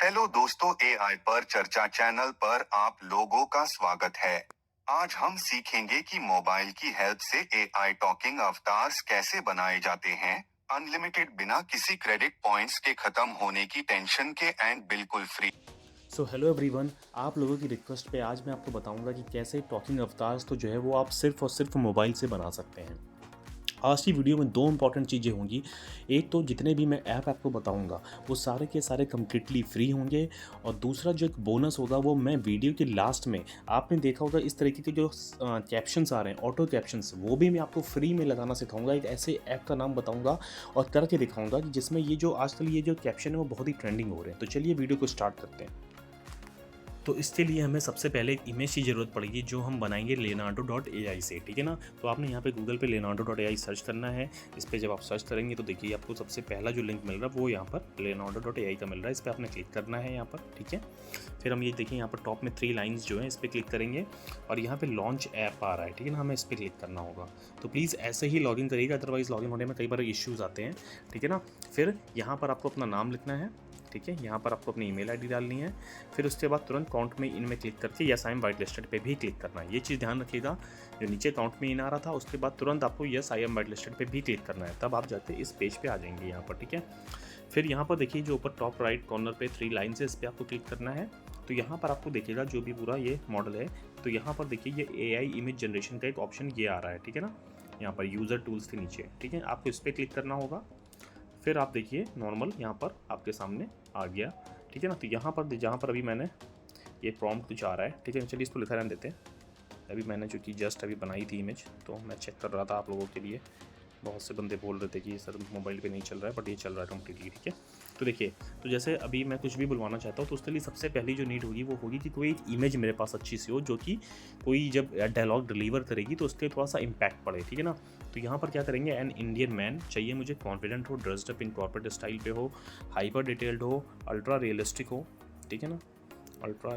Hello दोस्तों, AI पर चर्चा चैनल पर आप लोगों का स्वागत है। आज हम सीखेंगे कि मोबाइल की हेल्प से एआई टॉकिंग अवतार्स कैसे बनाए जाते हैं, अनलिमिटेड, बिना किसी क्रेडिट पॉइंट्स के खत्म होने की टेंशन के, एंड बिल्कुल फ्री। सो हेलो एवरीवन, आप लोगों की रिक्वेस्ट पे आज मैं आपको बताऊंगा कि कैसे टॉकिंग अवतार्स तो जो है वो आप सिर्फ और सिर्फ मोबाइल से बना सकते हैं। आज की वीडियो में दो इंपॉर्टेंट चीज़ें होंगी। एक तो जितने भी मैं ऐप आपको बताऊंगा वो सारे के सारे कम्प्लीटली फ्री होंगे, और दूसरा जो एक बोनस होगा वो मैं वीडियो के लास्ट में, आपने देखा होगा इस तरीके के जो कैप्शंस आ रहे हैं, ऑटो कैप्शंस, वो भी मैं आपको फ्री में लगाना सिखाऊंगा। एक ऐसे ऐप का नाम बताऊंगा और करके दिखाऊंगा कि जिसमें ये जो आजकल ये जो कैप्शन है वो बहुत ही ट्रेंडिंग हो रहे हैं। तो चलिए वीडियो को स्टार्ट करते हैं। तो इसके लिए हमें सबसे पहले एक इमेज की ज़रूरत पड़ेगी जो हम बनाएंगे leonardo.ai से, ठीक है ना। तो आपने यहाँ पे गूगल पे leonardo.ai सर्च करना है। इस पर जब आप सर्च करेंगे तो देखिए आपको सबसे पहला जो लिंक मिल रहा है वो यहाँ पर leonardo.ai का मिल रहा है। इस पर आपने क्लिक करना है यहाँ पर, ठीक है। फिर हम ये देखिए यहाँ पर टॉप में 3 लाइन्स जो हैं इस पर क्लिक करेंगे और यहाँ पर लॉन्च ऐप आ रहा है, ठीक है ना, हमें इस पर क्लिक करना होगा। तो प्लीज़ ऐसे ही लॉगिन करिएगा, अदरवाइज़ लॉगिन होने में कई बार इश्यूज़ आते हैं, ठीक है ना। फिर यहाँ पर आपको अपना नाम लिखना है, ठीक है। यहाँ पर आपको अपनी ईमेल आईडी डालनी है। फिर उसके बाद तुरंत काउंट में इनमें क्लिक करके yes I am white listed पे भी क्लिक करना है। ये चीज़ ध्यान रखिएगा, जो नीचे काउंट में इन आ रहा था उसके बाद तुरंत आपको yes I am white listed पे भी क्लिक करना है, तब आप जाते इस पेज पे आ जाएंगे यहाँ पर, ठीक है। फिर यहाँ पर देखिए जो ऊपर टॉप राइट कॉर्नर पे 3 लाइन्स है, इस पर आपको क्लिक करना है। तो यहाँ पर आपको देखिएगा जो भी पूरा ये मॉडल है, तो यहाँ पर देखिए ये एआई इमेज जनरेशन का एक ऑप्शन ये आ रहा है, ठीक है ना। यहाँ पर यूज़र टूल्स के नीचे, ठीक है, आपको इस पर क्लिक करना होगा। फिर आप देखिए नॉर्मल यहाँ पर आपके सामने आ गया, ठीक है ना। तो यहाँ पर जहाँ पर अभी मैंने ये प्रॉम्प्ट कुछ आ रहा है, ठीक है, चलिए इसको लिखा रहने देते हैं। अभी मैंने चूँकि जस्ट अभी बनाई थी इमेज, तो मैं चेक कर रहा था आप लोगों के लिए। बहुत से बंदे बोल रहे थे कि सर मोबाइल पे नहीं चल रहा है, बट ये चल रहा है कम्प्लीटली, ठीक है। तो देखिए, तो जैसे अभी मैं कुछ भी बुलवाना चाहता हूँ तो उसके लिए सबसे पहली जो नीड होगी वो होगी कि कोई एक इमेज मेरे पास अच्छी सी हो, जो कि कोई जब डायलॉग डिलीवर करेगी तो उसके थोड़ा सा इम्पैक्ट पड़े, ठीक है ना। तो यहाँ पर क्या करेंगे, एन इंडियन मैन चाहिए मुझे, कॉन्फिडेंट हो, dressed up in corporate style पे हो, हाइपर डिटेल्ड हो, अल्ट्रा रियलिस्टिक हो, ठीक है ना, अल्ट्रा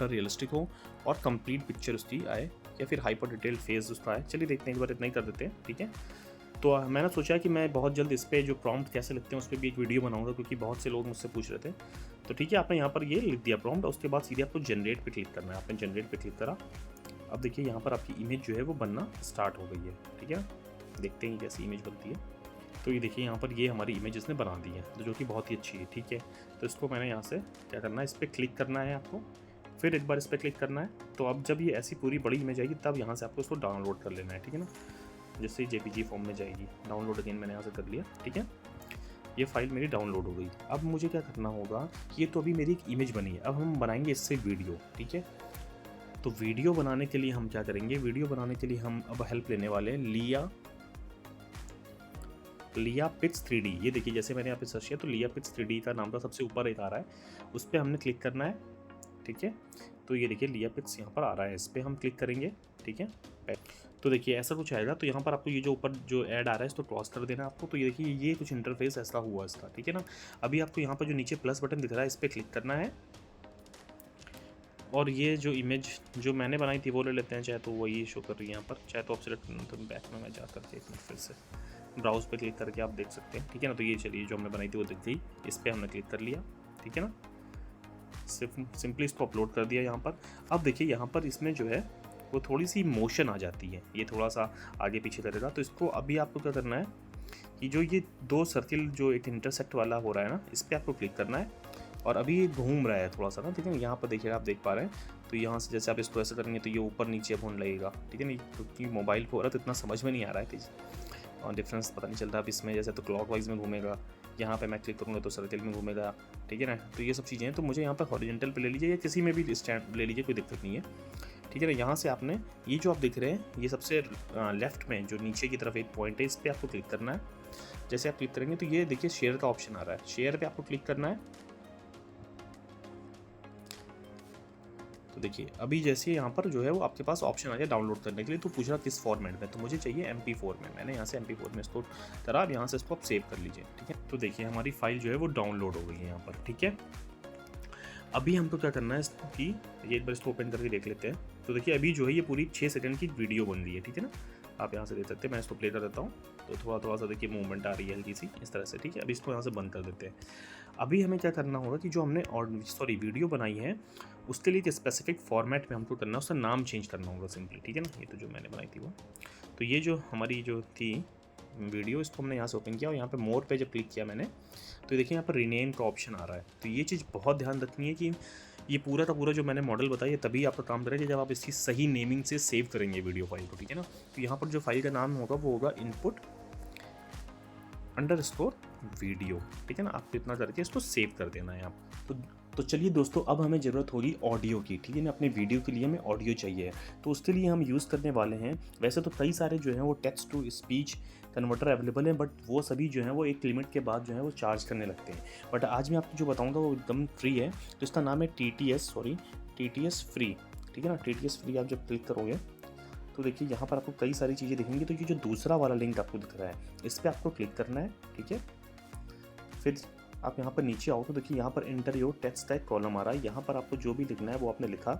रियलिस्टिक हो, और कंप्लीट पिक्चर उसकी आए, या फिर हाइपर डिटेल फेस उसका आए। चलिए देखते हैं, एक बार इतना ही कर देते हैं, ठीक है। तो मैंने सोचा कि मैं बहुत जल्द इस पर जो प्रॉम्प्ट कैसे लिखते हैं उस पर भी एक वीडियो बनाऊंगा, क्योंकि बहुत से लोग मुझसे पूछ रहे थे। तो ठीक है, आपने यहाँ पर ये लिख दिया प्रॉम्प्ट, उसके बाद सीधे आपको जनरेट पे क्लिक करना है। आपने जनरेट पे क्लिक करा, अब देखिए यहाँ पर आपकी इमेज जो है वो बनना स्टार्ट हो गई है, ठीक है। देखते हैं कैसी इमेज बनती है। तो ये देखिए यहाँ पर ये हमारी इमेज इसने बना दी है, जो कि बहुत ही अच्छी है, ठीक है। तो इसको मैंने यहाँ से क्या करना है, इस पर क्लिक करना है आपको, फिर एक बार इस पर क्लिक करना है। तो अब जब ये ऐसी पूरी बड़ी इमेज आएगी तब यहाँ से आपको इसको डाउनलोड कर लेना है, ठीक है ना। जैसे जेपीजी फॉर्म में जाएगी, डाउनलोड अगेन मैंने यहाँ से कर लिया, ठीक है। ये फाइल मेरी डाउनलोड हो गई। अब मुझे क्या करना होगा, ये तो अभी मेरी एक इमेज बनी है, अब हम बनाएंगे इससे वीडियो, ठीक है। तो वीडियो बनाने के लिए हम क्या करेंगे, वीडियो बनाने के लिए हम अब हेल्प लेने वाले हैं लिया पिक्स 3D। ये देखिए जैसे मैंने यहाँ पे सर्च किया तो लिया पिक्स 3D का नाम का सबसे ऊपर एक आ रहा है, उस पर हमने क्लिक करना है, ठीक है। तो ये देखिए लिया पिक्स यहाँ पर आ रहा है, इस पर हम क्लिक करेंगे, ठीक है। तो देखिए ऐसा कुछ आएगा। तो यहाँ पर आपको ये जो ऊपर जो ऐड आ रहा है इसको क्रॉस कर देना आपको। तो ये देखिए ये कुछ इंटरफेस ऐसा हुआ इसका, ठीक है ना। अभी आपको यहाँ पर जो नीचे प्लस बटन दिख रहा है इस पर क्लिक करना है, और ये जो इमेज जो मैंने बनाई थी वो ले लेते हैं, चाहे तो वही शो कर रही है यहाँ पर, चाहे तो आप सिलेक्ट तो बैक में मैं जा करके एक मिनट फिर से ब्राउज पे क्लिक करके आप देख सकते हैं, ठीक है ना। तो ये चलिए जो हमने बनाई थी वो दिख गई, इस पर हमने क्लिक कर लिया, ठीक है ना। सिंपली इसको अपलोड कर दिया यहाँ पर। अब देखिए यहाँ पर इसमें जो है वो थोड़ी सी मोशन आ जाती है, ये थोड़ा सा आगे पीछे करेगा। तो इसको अभी आपको क्या करना है कि जो ये 2 सर्किल जो एक इंटरसेक्ट वाला हो रहा है ना, इस पर आपको क्लिक करना है, और अभी ये घूम रहा है थोड़ा सा ना, ठीक है। यहाँ पर देखिए आप देख पा रहे हैं। तो यहाँ से जैसे आप इसको ऐसे करेंगे तो ये ऊपर नीचे होने लगेगा, ठीक है ना, क्योंकि मोबाइल को हो रहा है तो इतना समझ में नहीं आ रहा है, और डिफरेंस पता नहीं चल रहा। अब इसमें जैसे तो क्लॉकवाइज में घूमेगा, यहाँ पे मैं क्लिक करूँगा तो सर्किल में घूमेगा, ठीक है ना। तो ये सब चीज़ें हैं। तो मुझे यहाँ पर हॉरिजॉन्टल पे ले लीजिए या किसी में भी स्टैंड ले लीजिए, कोई दिक्कत नहीं है, ठीक है ना। यहाँ से आपने ये जो आप दिख रहे हैं ये सबसे लेफ्ट में जो नीचे की तरफ एक पॉइंट है, इस पर आपको क्लिक करना है। जैसे आप क्लिक करेंगे तो ये देखिए शेयर का ऑप्शन आ रहा है, शेयर पे आपको क्लिक करना है। तो देखिए अभी जैसे यहाँ पर जो है वो आपके पास ऑप्शन आ गया डाउनलोड करने के लिए। तो पूछ रहा किस फॉर्मेट में, तो मुझे चाहिए MP4 में। मैंने यहाँ से MP4 में इसको करा, अब यहाँ से इसको आप सेव कर लीजिए, ठीक है। तो देखिए हमारी फाइल जो है वो डाउनलोड हो गई है यहाँ पर, ठीक है। अभी हमको क्या करना है कि ये एक बार इसको ओपन करके देख लेते हैं। तो देखिए अभी जो है ये पूरी 6 सेकंड की वीडियो बन रही है, ठीक है ना। आप यहाँ से देख सकते हैं। मैं इसको प्ले कर देता हूँ तो थोड़ा सा देखिए मूवमेंट आ रही है हल्की सी इस तरह से, ठीक है। अभी इसको यहाँ से बंद कर देते हैं। अभी हमें क्या करना होगा कि जो हमने वीडियो बनाई है उसके लिए एक स्पेसिफिक फॉर्मेट में हमको करना है, उसका नाम चेंज करना होगा सिंपली, ठीक है ना। ये तो जो मैंने बनाई थी वो, तो ये जो हमारी जो थी वीडियो, इसको हमने यहाँ से ओपन किया और यहाँ पे मोर पे जब क्लिक किया मैंने, तो देखिए यहाँ पर रीनेम का ऑप्शन आ रहा है। तो ये चीज़ बहुत ध्यान रखनी है कि ये पूरा का पूरा जो मैंने मॉडल बताया तभी आपका काम करेगा जब आप इसकी सही नेमिंग से सेव करेंगे वीडियो फाइल को, ठीक है ना। तो यहाँ पर जो फाइल का नाम होगा वो होगा input_video, ठीक है ना। आपको इतना करके इसको सेव कर देना है आप। तो चलिए दोस्तों, अब हमें ज़रूरत होगी ऑडियो की, ठीक है ना। अपने वीडियो के लिए हमें ऑडियो चाहिए, तो उसके लिए हम यूज़ करने वाले हैं, वैसे तो कई सारे जो हैं वो text to speech converter available हैं, बट वो सभी जो हैं वो एक लिमिट के बाद जो है वो चार्ज करने लगते हैं। बट आज मैं आपको जो बताऊंगा वो एकदम फ्री है। तो इसका नाम है TTS फ्री, ठीक है ना। TTS फ्री आप जब क्लिक करोगे तो देखिए यहाँ पर आपको कई सारी चीज़ें दिखेंगी। तो ये जो दूसरा वाला लिंक आपको दिख रहा है इस पर आपको क्लिक करना है, ठीक है। फिर आप यहाँ पर नीचे आओ तो देखिए यहाँ पर इंटर योर टेक्स्ट का एक कॉलम आ रहा है। यहाँ पर आपको जो भी लिखना है वो आपने लिखा,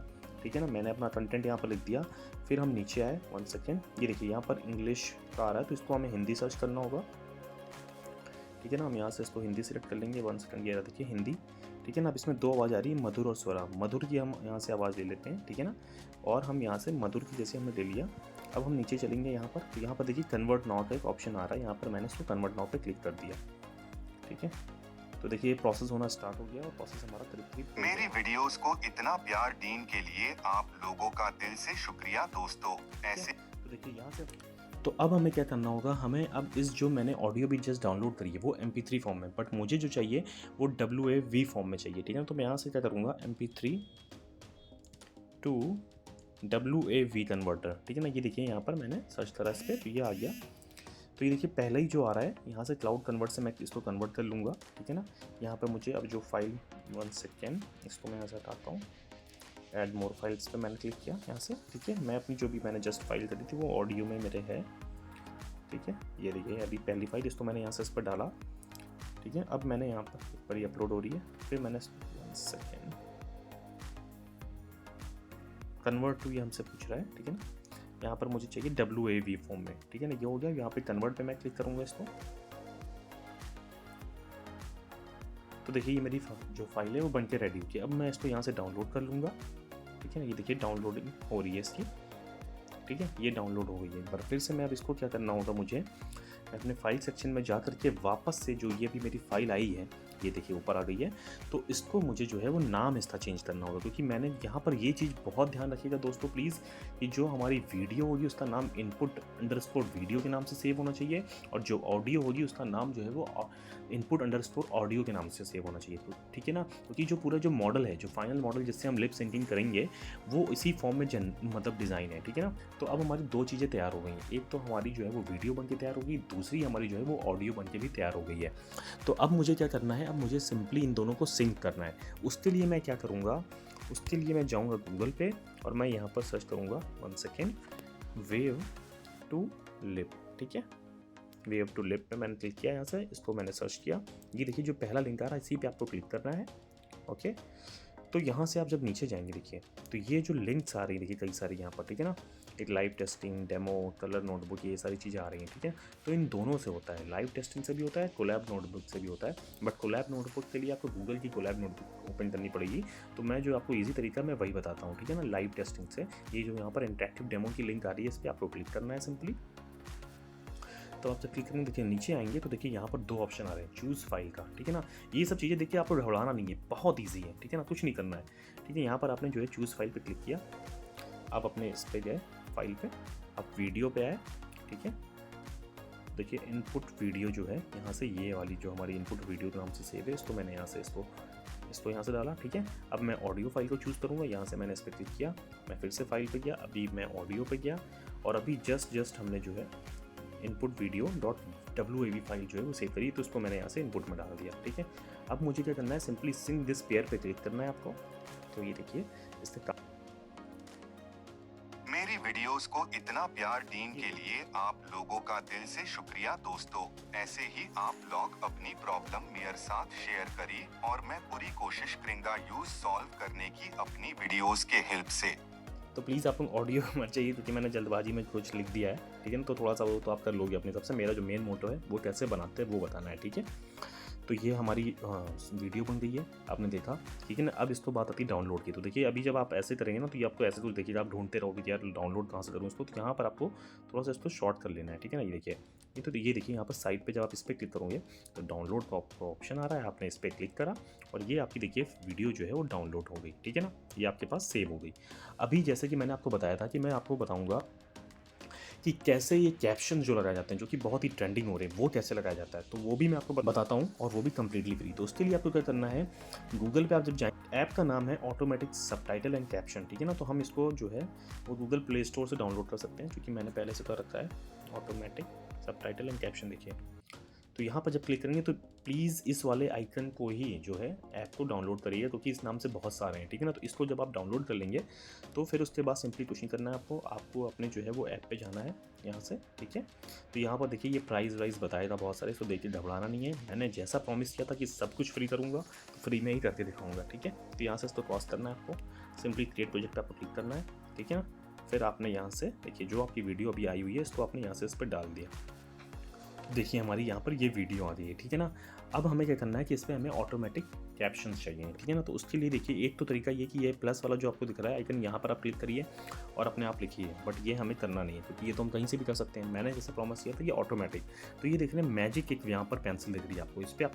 ठीक है ना। मैंने अपना कंटेंट यहाँ पर लिख दिया। फिर हम नीचे आए, 1 सेकेंड, ये देखिए यहाँ पर इंग्लिश का आ रहा है तो इसको हमें हिंदी सर्च करना होगा, ठीक है ना। हम यहाँ से इसको हिंदी सेलेक्ट कर लेंगे। 1 सेकेंड, ये देखिए हिंदी, ठीक है ना। अब इसमें 2 आवाज़ आ रही है, मधुर और स्वरा। मधुर की हम यहाँ से आवाज़ ले लेते हैं, ठीक है ना। और हम यहाँ से मधुर की जैसे हमने ले लिया। अब हम नीचे चलेंगे यहाँ पर, तो यहाँ पर देखिए कन्वर्ट नाउ का एक ऑप्शन आ रहा है। यहाँ पर मैंने इसको कन्वर्ट नाउ पे क्लिक कर दिया, ठीक है। तो देखिए प्रोसेस होना स्टार्ट हो गया और प्रोसेस हमारा करीब मेरी वीडियोस को इतना प्यार देने के लिए आप लोगों का दिल से शुक्रिया दोस्तों। ऐसे तो देखिए यहाँ से, तो अब हमें क्या करना होगा, हमें अब इस जो मैंने ऑडियो भी जस्ट डाउनलोड करी है वो MP3 फॉर्म में, बट मुझे जो चाहिए वो WAV फॉर्म में चाहिए, ठीक है ना। तो मैं यहाँ से क्या करूँगा, MP3 टू WAV कन्वर्टर, ठीक है ना। ये देखिए यहाँ पर मैंने सर्च करा इस पर तो ये आ गया। तो ये देखिए पहले ही जो आ रहा है यहाँ से क्लाउड कन्वर्ट से मैं इसको कन्वर्ट कर लूँगा, ठीक है ना। यहाँ पर मुझे अब जो फाइल, 1 सेकेंड, इसको मैं यहाँ से हटाता हूँ। ऐड मोर फाइल्स पे मैंने क्लिक किया यहाँ से, ठीक है। मैं अपनी जो भी मैंने जस्ट फाइल करी थी वो ऑडियो में मेरे है, ठीक है। ये देखिए अभी पहली फाइल, इसको मैंने यहाँ से इस पर डाला, ठीक है। अब मैंने यहाँ पर ये अपलोड हो रही है। फिर मैंने 1 सेकेंड, कन्वर्ट टू ये हमसे पूछ रहा है, ठीक है ना। यहाँ पर मुझे चाहिए WAV फॉर्म में, ठीक है ना। ये हो गया। यहाँ पे कन्वर्ट पे मैं क्लिक करूँगा इसको, तो देखिए ये मेरी जो फाइल है वो बनके रेडी होगी। अब मैं इसको यहाँ से डाउनलोड कर लूँगा, ठीक है ना। ये देखिए डाउनलोडिंग हो रही है इसकी, ठीक है। ये डाउनलोड हो गई है। पर फिर से मैं अब इसको क्या करना होगा, मुझे अपने फाइल सेक्शन में जा करके वापस से जो ये भी मेरी फाइल आई है, ये देखिए ऊपर आ गई है, तो इसको मुझे जो है वो नाम इसका चेंज करना होगा। क्योंकि मैंने यहाँ पर ये चीज़ बहुत ध्यान रखिएगा दोस्तों प्लीज़, कि जो हमारी वीडियो होगी उसका नाम input_video के नाम से सेव होना चाहिए, और जो ऑडियो होगी उसका नाम जो है वो input_audio के नाम से सेव होना चाहिए, तो ठीक है ना। क्योंकि जो पूरा जो मॉडल है, जो फाइनल मॉडल जिससे हम लिप सिंकिंग करेंगे वो इसी फॉर्म में मतलब डिज़ाइन है, ठीक है ना। तो अब हमारी 2 चीज़ें तैयार हो गई हैं। एक तो हमारी जो है वो वीडियो बन के तैयार हो गई, दूसरी हमारी जो है वो ऑडियो बन के भी तैयार हो गई है। तो अब मुझे क्या करना है, अब मुझे सिंपली इन दोनों को सिंक करना है। उसके लिए मैं क्या करूँगा, उसके लिए मैं जाऊँगा गूगल पे और मैं यहाँ पर सर्च करूँगा, 1 सेकेंड, वेव टू लिप, ठीक है। वेव टू लिप पे मैंने क्लिक किया, यहाँ से इसको मैंने सर्च किया। ये देखिए जो पहला लिंक आ रहा है इसी पे आपको क्लिक करना है, ओके। तो यहाँ से आप जब नीचे जाएंगे देखिए, तो ये जो लिंक्स आ रही है देखिए कई सारी यहाँ पर, ठीक है ना। एक live testing, demo, colour notebook, ये सारी चीज़ें आ रही हैं, ठीक है। तो इन दोनों से होता है, लाइव टेस्टिंग से भी होता है, कोलैब नोटबुक से भी होता है। बट कोलैब नोटबुक के लिए आपको गूगल की कोलैब नोटबुक ओपन करनी पड़ेगी। तो मैं जो आपको ईजी तरीका मैं वही बताता हूँ, ठीक है ना। लाइव टेस्टिंग से ये जो यहाँ पर इंटरेक्टिव डेमो की लिंक आ रही है इस पर आपको क्लिक करना है सिंपली। तो आप जब क्लिक करेंगे देखिए नीचे आएंगे तो देखिए यहाँ पर 2 ऑप्शन आ रहे हैं, चूज़ फाइल का, ठीक है ना। ये सब चीज़ें देखिए आपको ढूंढाना नहीं है, बहुत ईजी है, ठीक है ना, कुछ नहीं करना है, ठीक है। यहाँ पर आपने जो है चूज़ फाइल पे क्लिक किया, आप अपने इस पे गए फाइल पे, आप वीडियो पे आए, ठीक है। देखिए इनपुट वीडियो जो है यहाँ से, ये वाली जो हमारी इनपुट वीडियो के नाम से सेव है, इसको मैंने यहाँ से इसको यहाँ से डाला, ठीक है। अब मैं ऑडियो फाइल को चूज़ करूँगा, यहाँ से मैंने इस पर क्लिक किया, मैं फिर से फाइल पे गया, अभी मैं ऑडियो पे गया और अभी जस्ट हमने जो है input_video.wav फाइल जो है वो सेव करी, तो उसको मैंने यहाँ से इनपुट में डाल दिया, ठीक है। अब मुझे क्या करना है, सिंपली सिंक दिस पेयर पे क्लिक करना है आपको। तो ये देखिए इससे मेरी वीडियोस को इतना प्यार देने के लिए आप लोगों का दिल से शुक्रिया दोस्तों। ऐसे ही आप लोग अपनी प्रॉब्लम मेरे साथ शेयर करिए और मैं पूरी कोशिश करूंगा यूज सॉल्व करने की अपनी वीडियोस के हेल्प से। तो प्लीज़ आपको ऑडियो मत चाहिए क्योंकि मैंने जल्दबाजी में कुछ लिख दिया है। ठीक है ना। तो थोड़ा सा वो तो आप कर लोगे अपनी तरफ से, मेरा जो मेन मोटो है वो कैसे बनाते हैं वो बताना है, ठीक है। तो ये हमारी वीडियो बन गई है, आपने देखा, ठीक है ना। अब इसको बात आती है डाउनलोड की। तो देखिए अभी जब आप ऐसे करेंगे ना तो ये आपको ऐसे कुछ देखिएगा, आप ढूंढते रहोगे कि यार डाउनलोड कहाँ से करूँ इसको। तो यहाँ पर आपको थोड़ा सा इसको शॉर्ट कर लेना है, ठीक है ना। ये देखिए, ये देखिए यहाँ पर साइड पे जब आप इस पर क्लिक करोगे तो डाउनलोड का ऑप्शन आ रहा है, आपने इस पर क्लिक करा और ये आपकी देखिए वीडियो जो है वो डाउनलोड हो गई, ठीक है ना। ये आपके पास सेव हो गई। अभी जैसे कि मैंने आपको बताया था कि मैं आपको बताऊँगा कि कैसे ये कैप्शन जो लगाए जाते हैं, जो कि बहुत ही ट्रेंडिंग हो रहे हैं, वो कैसे लगाया जाता है, तो वो भी मैं आपको बताता हूँ, और वो भी कम्प्लीटली फ्री। तो उसके लिए आपको क्या करना है, गूगल पे आप जब जाएँ, ऐप का नाम है ऑटोमेटिक सबटाइटल एंड कैप्शन, ठीक है ना। तो हम इसको जो है वो गूगल प्ले स्टोर से डाउनलोड कर सकते हैं, क्योंकि मैंने पहले से कर रखा है ऑटोमेटिक सबटाइटल एंड कैप्शन। देखिए, तो यहाँ पर जब क्लिक करेंगे तो प्लीज़ इस वाले आइकन को ही जो है ऐप को डाउनलोड करिए, क्योंकि इस नाम से बहुत सारे हैं, ठीक है ना। तो इसको जब आप डाउनलोड कर लेंगे तो फिर उसके बाद सिंपली कुछ नहीं करना है आपको अपने जो है वो ऐप पे जाना है यहाँ से, ठीक है। तो यहाँ पर देखिए ये प्राइस वाइज बताया था बहुत सारे, इसको देखिए घबराना नहीं है। मैंने जैसा प्रॉमिस किया था कि सब कुछ फ्री करूँगा तो फ्री में ही करके दिखाऊँगा, ठीक है। तो यहाँ से इसको क्रॉस करना है आपको, सिंपली क्रिएट प्रोजेक्ट पे आपको क्लिक करना है, ठीक है ना। फिर आपने यहाँ से देखिए जो आपकी वीडियो अभी आई हुई है इसको आपने यहाँ से इस पर डाल दिया। देखिए हमारी यहाँ पर ये वीडियो आ गई है, ठीक है ना। अब हमें क्या करना है कि इस पर हमें ऑटोमेटिक कैप्शंस चाहिए, ठीक है ना। तो उसके लिए देखिए एक तो तरीका ये कि ये प्लस वाला जो आपको दिख रहा है आइकन, यहाँ पर आप क्लिक करिए और अपने आप लिखिए, बट ये हमें करना नहीं है क्योंकि ये तो हम कहीं से भी कर सकते हैं। मैंने जैसे प्रॉमिस किया था ये ऑटोमेटिक। तो ये देख रहे हैं मैजिक एक यहाँ पर पेंसिल दिख रही है आपको, इस पर आप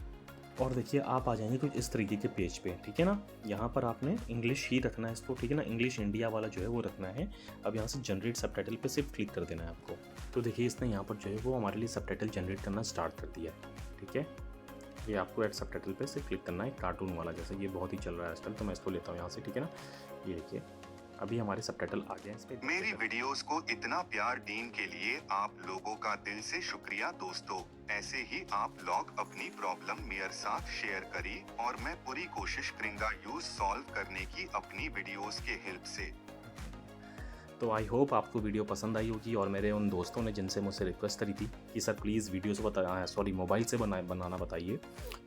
और देखिए आप आ जाएंगे कुछ इस तरीके के पेज पे, ठीक है ना। यहाँ पर आपने इंग्लिश ही रखना है इसको, ठीक है ना, इंग्लिश इंडिया वाला जो है वो रखना है। अब यहाँ से जनरेट सबटाइटल पे सिर्फ क्लिक कर देना है आपको। तो देखिए इसने यहाँ पर जो है वो हमारे लिए सबटाइटल जनरेट करना स्टार्ट कर दिया है, ठीक है। ये आपको ऐड सबटाइटल पे सिर्फ क्लिक करना है, कार्टून वाला, जैसे ये बहुत ही चल रहा है आजकल, तो मैं इसको लेता हूँ यहाँ से, ठीक है ना। ये देखिए अभी हमारे सबटाइटल आ गए हैं इस पे। मेरी वीडियोस को इतना प्यार देने के लिए आप लोगों का दिल से शुक्रिया दोस्तों। ऐसे ही आप लोग अपनी प्रॉब्लम मेरे साथ शेयर करिए और मैं पूरी कोशिश करूंगा यूज सॉल्व करने की अपनी वीडियोस के हेल्प से। तो आई होप आपको वीडियो पसंद आई होगी, और मेरे उन दोस्तों ने जिनसे मुझसे रिक्वेस्ट करी थी कि सर प्लीज़ वीडियो से मोबाइल से बनाना बताइए,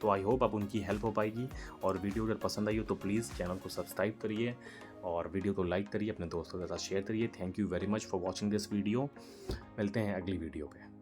तो आई होप अब उनकी हेल्प हो पाएगी। और वीडियो अगर पसंद आई हो तो प्लीज़ चैनल को सब्सक्राइब करिए और वीडियो को लाइक करिए, अपने दोस्तों के साथ शेयर करिए। Thank you very much for watching this video. मिलते हैं अगली वीडियो पे।